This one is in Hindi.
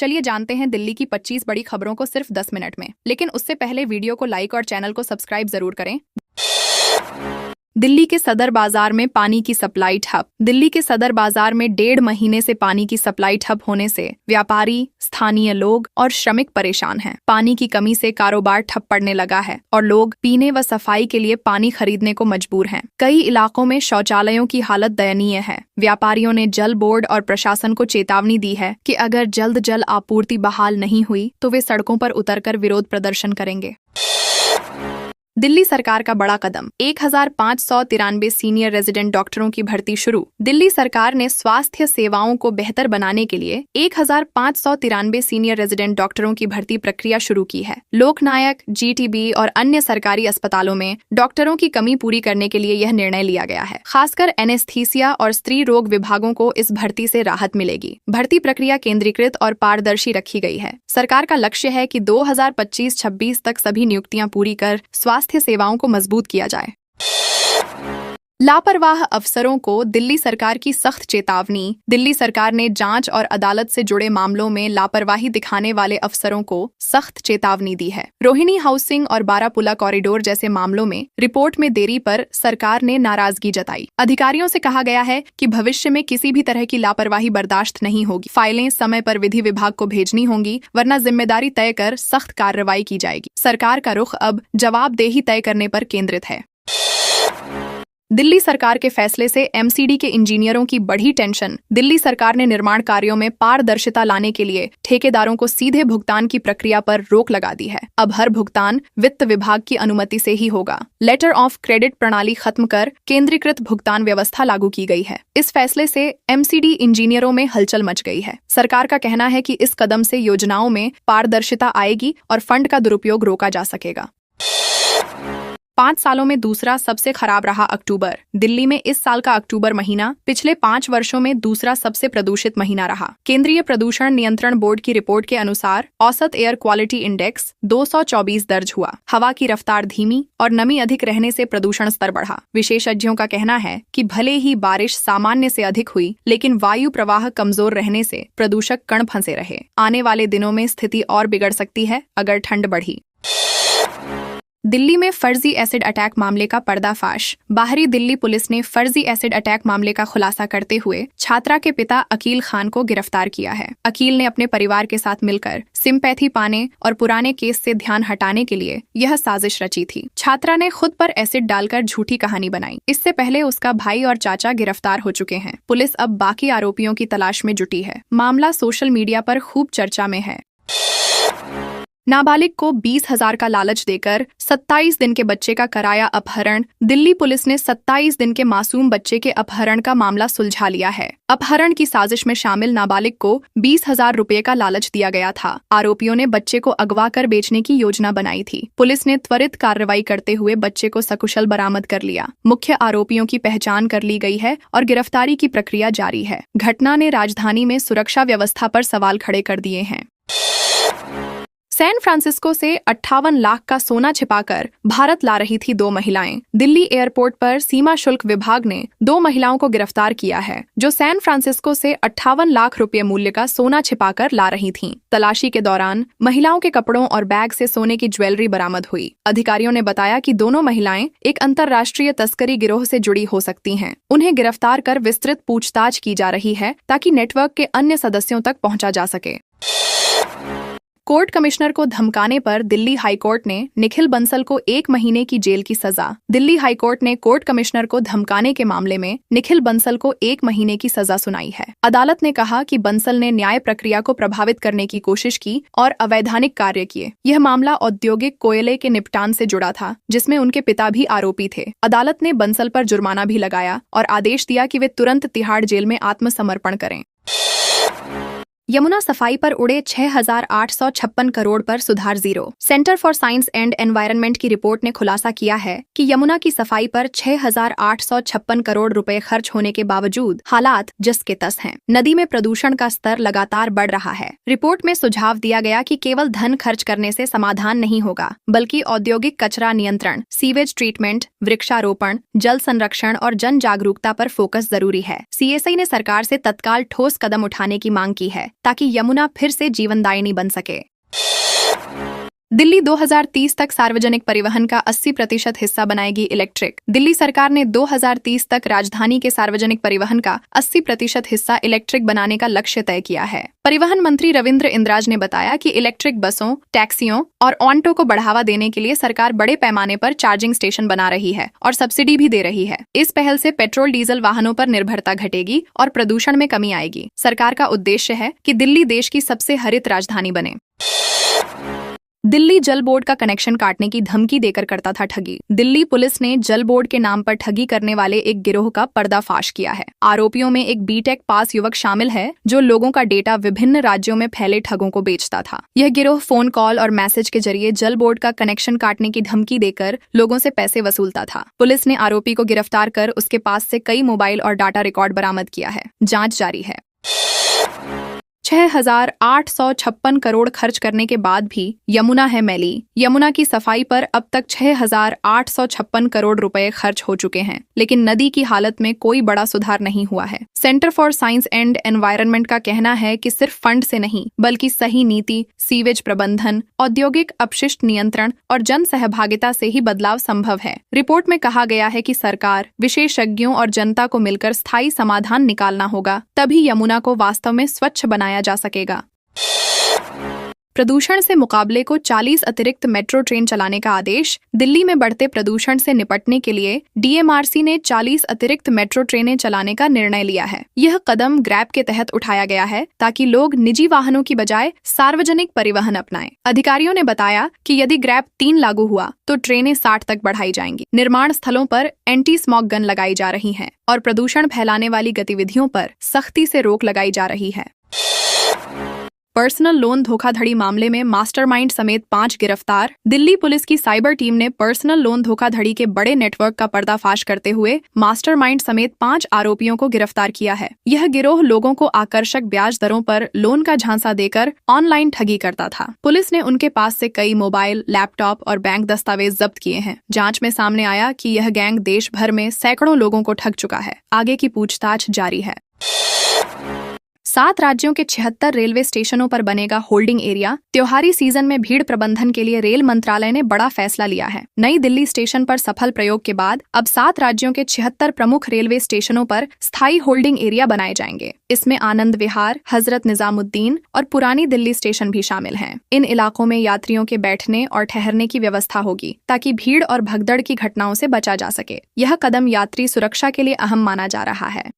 चलिए जानते हैं दिल्ली की 25 बड़ी खबरों को सिर्फ 10 मिनट में। लेकिन उससे पहले वीडियो को लाइक और चैनल को सब्सक्राइब जरूर करें। दिल्ली के सदर बाजार में पानी की सप्लाई ठप। दिल्ली के सदर बाजार में 1.5 महीने से पानी की सप्लाई ठप होने से व्यापारी, स्थानीय लोग और श्रमिक परेशान हैं। पानी की कमी से कारोबार ठप पड़ने लगा है और लोग पीने व सफाई के लिए पानी खरीदने को मजबूर हैं। कई इलाकों में शौचालयों की हालत दयनीय है। व्यापारियों ने जल बोर्ड और प्रशासन को चेतावनी दी है कि अगर जल्द जल आपूर्ति बहाल नहीं हुई तो वे सड़कों पर उतरकर विरोध प्रदर्शन करेंगे। दिल्ली सरकार का बड़ा कदम, 1593 सीनियर रेजिडेंट डॉक्टरों की भर्ती शुरू। दिल्ली सरकार ने स्वास्थ्य सेवाओं को बेहतर बनाने के लिए 1593 सीनियर रेजिडेंट डॉक्टरों की भर्ती प्रक्रिया शुरू की है। लोकनायक, जीटीबी और अन्य सरकारी अस्पतालों में डॉक्टरों की कमी पूरी करने के लिए यह निर्णय लिया गया है। खासकर एनेस्थीसिया और स्त्री रोग विभागों को इस भर्ती से राहत मिलेगी। भर्ती प्रक्रिया केंद्रीकृत और पारदर्शी रखी गई है। सरकार का लक्ष्य है कि 2025-26 तक सभी नियुक्तियां पूरी कर स्वास्थ्य सेवाओं को मजबूत किया जाए। लापरवाह अफसरों को दिल्ली सरकार की सख्त चेतावनी। दिल्ली सरकार ने जांच और अदालत से जुड़े मामलों में लापरवाही दिखाने वाले अफसरों को सख्त चेतावनी दी है। रोहिणी हाउसिंग और बारापुला कॉरिडोर जैसे मामलों में रिपोर्ट में देरी पर सरकार ने नाराजगी जताई। अधिकारियों से कहा गया है कि भविष्य में किसी भी तरह की लापरवाही बर्दाश्त नहीं होगी। फाइलें समय पर विधि विभाग को भेजनी होंगी, वरना जिम्मेदारी तय कर सख्त कार्रवाई की जाएगी। सरकार का रुख अब जवाबदेही तय करने पर केंद्रित है। दिल्ली सरकार के फैसले से एमसीडी के इंजीनियरों की बढ़ी टेंशन। दिल्ली सरकार ने निर्माण कार्यों में पारदर्शिता लाने के लिए ठेकेदारों को सीधे भुगतान की प्रक्रिया पर रोक लगा दी है। अब हर भुगतान वित्त विभाग की अनुमति से ही होगा। लेटर ऑफ क्रेडिट प्रणाली खत्म कर केंद्रीकृत भुगतान व्यवस्था लागू की गई है। इस फैसले से एमसीडी इंजीनियरों में हलचल मच गई है। सरकार का कहना है कि इस कदम से योजनाओं में पारदर्शिता आएगी और फंड का दुरुपयोग रोका जा सकेगा। 5 सालों में दूसरा सबसे खराब रहा अक्टूबर। दिल्ली में इस साल का अक्टूबर महीना पिछले 5 वर्षों में दूसरा सबसे प्रदूषित महीना रहा। केंद्रीय प्रदूषण नियंत्रण बोर्ड की रिपोर्ट के अनुसार औसत एयर क्वालिटी इंडेक्स 224 दर्ज हुआ। हवा की रफ्तार धीमी और नमी अधिक रहने से प्रदूषण स्तर बढ़ा। विशेषज्ञों का कहना है कि भले ही बारिश सामान्य से अधिक हुई, लेकिन वायु प्रवाह कमजोर रहने से प्रदूषक कण फंसे रहे। आने वाले दिनों में स्थिति और बिगड़ सकती है अगर ठंड बढ़ी। दिल्ली में फर्जी एसिड अटैक मामले का पर्दाफाश। बाहरी दिल्ली पुलिस ने फर्जी एसिड अटैक मामले का खुलासा करते हुए छात्रा के पिता अकील खान को गिरफ्तार किया है। अकील ने अपने परिवार के साथ मिलकर सिंपैथी पाने और पुराने केस से ध्यान हटाने के लिए यह साजिश रची थी। छात्रा ने खुद पर एसिड डालकर झूठी कहानी बनाई। इससे पहले उसका भाई और चाचा गिरफ्तार हो चुके हैं। पुलिस अब बाकी आरोपियों की तलाश में जुटी है। मामला सोशल मीडिया पर खूब चर्चा में है। नाबालिग को 20,000 का लालच देकर 27 दिन के बच्चे का कराया अपहरण। दिल्ली पुलिस ने 27 दिन के मासूम बच्चे के अपहरण का मामला सुलझा लिया है। अपहरण की साजिश में शामिल नाबालिग को 20,000 रुपए का लालच दिया गया था। आरोपियों ने बच्चे को अगवा कर बेचने की योजना बनाई थी। पुलिस ने त्वरित कार्रवाई करते हुए बच्चे को सकुशल बरामद कर लिया। मुख्य आरोपियों की पहचान कर ली गई है और गिरफ्तारी की प्रक्रिया जारी है। घटना ने राजधानी में सुरक्षा व्यवस्था पर सवाल खड़े कर दिए हैं। सैन फ्रांसिस्को से 58 लाख का सोना छिपाकर भारत ला रही थी 2 महिलाएं। दिल्ली एयरपोर्ट पर सीमा शुल्क विभाग ने 2 महिलाओं को गिरफ्तार किया है, जो सैन फ्रांसिस्को से 58 लाख रुपए मूल्य का सोना छिपाकर ला रही थीं। तलाशी के दौरान महिलाओं के कपड़ों और बैग से सोने की ज्वेलरी बरामद हुई। अधिकारियों ने बताया कि दोनों महिलाएं एक अंतर्राष्ट्रीय तस्करी गिरोह से जुड़ी हो सकती हैं। उन्हें गिरफ्तार कर विस्तृत पूछताछ की जा रही है ताकि नेटवर्क के अन्य सदस्यों तक पहुंचा जा सके। कोर्ट कमिश्नर को धमकाने पर दिल्ली हाईकोर्ट ने निखिल बंसल को 1 महीने की जेल की सजा। दिल्ली हाईकोर्ट ने कोर्ट कमिश्नर को धमकाने के मामले में निखिल बंसल को 1 महीने की सजा सुनाई है। अदालत ने कहा कि बंसल ने न्याय प्रक्रिया को प्रभावित करने की कोशिश की और अवैधानिक कार्य किए। यह मामला औद्योगिक कोयले के निपटान से जुड़ा था, जिसमें उनके पिता भी आरोपी थे। अदालत ने बंसल पर जुर्माना भी लगाया और आदेश दिया कि वे तुरंत तिहाड़ जेल में आत्मसमर्पण करें। यमुना सफाई पर उड़े 6,856 करोड़ पर सुधार zero. Centre for science and environment की रिपोर्ट ने खुलासा किया है कि यमुना की सफाई पर 6,856 करोड़ रुपए खर्च होने के बावजूद हालात जस के तस हैं। नदी में प्रदूषण का स्तर लगातार बढ़ रहा है। रिपोर्ट में सुझाव दिया गया कि केवल धन खर्च करने से समाधान नहीं होगा, बल्कि औद्योगिक कचरा नियंत्रण, सीवेज ट्रीटमेंट, वृक्षारोपण, जल संरक्षण और जन जागरूकता पर फोकस जरूरी है। सीएसआई ने सरकार से तत्काल ठोस कदम उठाने की मांग की है। ताकि यमुना फिर से जीवनदायिनी बन सके। दिल्ली 2030 तक सार्वजनिक परिवहन का 80% हिस्सा बनाएगी इलेक्ट्रिक। दिल्ली सरकार ने 2030 तक राजधानी के सार्वजनिक परिवहन का 80% हिस्सा इलेक्ट्रिक बनाने का लक्ष्य तय किया है। परिवहन मंत्री रविंद्र इंद्राज ने बताया कि इलेक्ट्रिक बसों, टैक्सियों और ऑटो को बढ़ावा देने के लिए सरकार बड़े पैमाने पर चार्जिंग स्टेशन बना रही है और सब्सिडी भी दे रही है। इस पहल से पेट्रोल डीजल वाहनों पर निर्भरता घटेगी और प्रदूषण में कमी आएगी। सरकार का उद्देश्य है कि दिल्ली देश की सबसे हरित राजधानी बने। दिल्ली जल बोर्ड का कनेक्शन काटने की धमकी देकर करता था ठगी। दिल्ली पुलिस ने जल बोर्ड के नाम पर ठगी करने वाले एक गिरोह का पर्दाफाश किया है। आरोपियों में एक बीटेक पास युवक शामिल है जो लोगों का डेटा विभिन्न राज्यों में फैले ठगों को बेचता था। यह गिरोह फोन कॉल और मैसेज के जरिए जल बोर्ड का कनेक्शन काटने की धमकी देकर लोगों से पैसे वसूलता था। पुलिस ने आरोपी को गिरफ्तार कर उसके पास से कई मोबाइल और डाटा रिकॉर्ड बरामद किया है। जाँच जारी है। 6,856 करोड़ खर्च करने के बाद भी यमुना है मैली। यमुना की सफाई पर अब तक 6,856 करोड़ रुपए खर्च हो चुके हैं, लेकिन नदी की हालत में कोई बड़ा सुधार नहीं हुआ है। Centre for science and environment का कहना है कि सिर्फ फंड से नहीं, बल्कि सही नीति, सीवेज प्रबंधन, औद्योगिक अपशिष्ट नियंत्रण और जन सहभागिता से ही बदलाव संभव है। रिपोर्ट में कहा गया है कि सरकार, विशेषज्ञों और जनता को मिलकर स्थायी समाधान निकालना होगा, तभी यमुना को वास्तव में स्वच्छ बनाया जा सकेगा। प्रदूषण से मुकाबले को 40 अतिरिक्त मेट्रो ट्रेन चलाने का आदेश। दिल्ली में बढ़ते प्रदूषण से निपटने के लिए डीएमआरसी ने 40 अतिरिक्त मेट्रो ट्रेनें चलाने का निर्णय लिया है। यह कदम ग्रैब के तहत उठाया गया है ताकि लोग निजी वाहनों की बजाय सार्वजनिक परिवहन अपनाएं। अधिकारियों ने बताया कि यदि ग्रैब 3 लागू हुआ तो ट्रेनें 60 तक बढ़ाई जाएंगी। निर्माण स्थलों पर एंटी स्मॉग गन लगाई जा रही हैं और प्रदूषण फैलाने वाली गतिविधियों पर सख्ती से रोक लगाई जा रही है। पर्सनल लोन धोखाधड़ी मामले में मास्टरमाइंड समेत 5 गिरफ्तार। दिल्ली पुलिस की साइबर टीम ने पर्सनल लोन धोखाधड़ी के बड़े नेटवर्क का पर्दाफाश करते हुए मास्टरमाइंड समेत 5 आरोपियों को गिरफ्तार किया है। यह गिरोह लोगों को आकर्षक ब्याज दरों पर लोन का झांसा देकर ऑनलाइन ठगी करता था। पुलिस ने उनके पास से कई मोबाइल, लैपटॉप और बैंक दस्तावेज जब्त किए हैं। जाँच में सामने आया कि यह गैंग देश भर में सैकड़ों लोगों को ठग चुका है। आगे की पूछताछ जारी है। 7 राज्यों के 76 रेलवे स्टेशनों पर बनेगा होल्डिंग एरिया। त्योहारी सीजन में भीड़ प्रबंधन के लिए रेल मंत्रालय ने बड़ा फैसला लिया है। नई दिल्ली स्टेशन पर सफल प्रयोग के बाद अब 7 राज्यों के 76 प्रमुख रेलवे स्टेशनों पर स्थायी होल्डिंग एरिया बनाए जाएंगे। इसमें आनंद विहार, हजरत निजामुद्दीन और पुरानी दिल्ली स्टेशन भी शामिल हैं। इन इलाकों में यात्रियों के बैठने और ठहरने की व्यवस्था होगी ताकि भीड़ और भगदड़ की घटनाओं से बचा जा सके। यह कदम यात्री सुरक्षा के लिए अहम माना जा रहा है।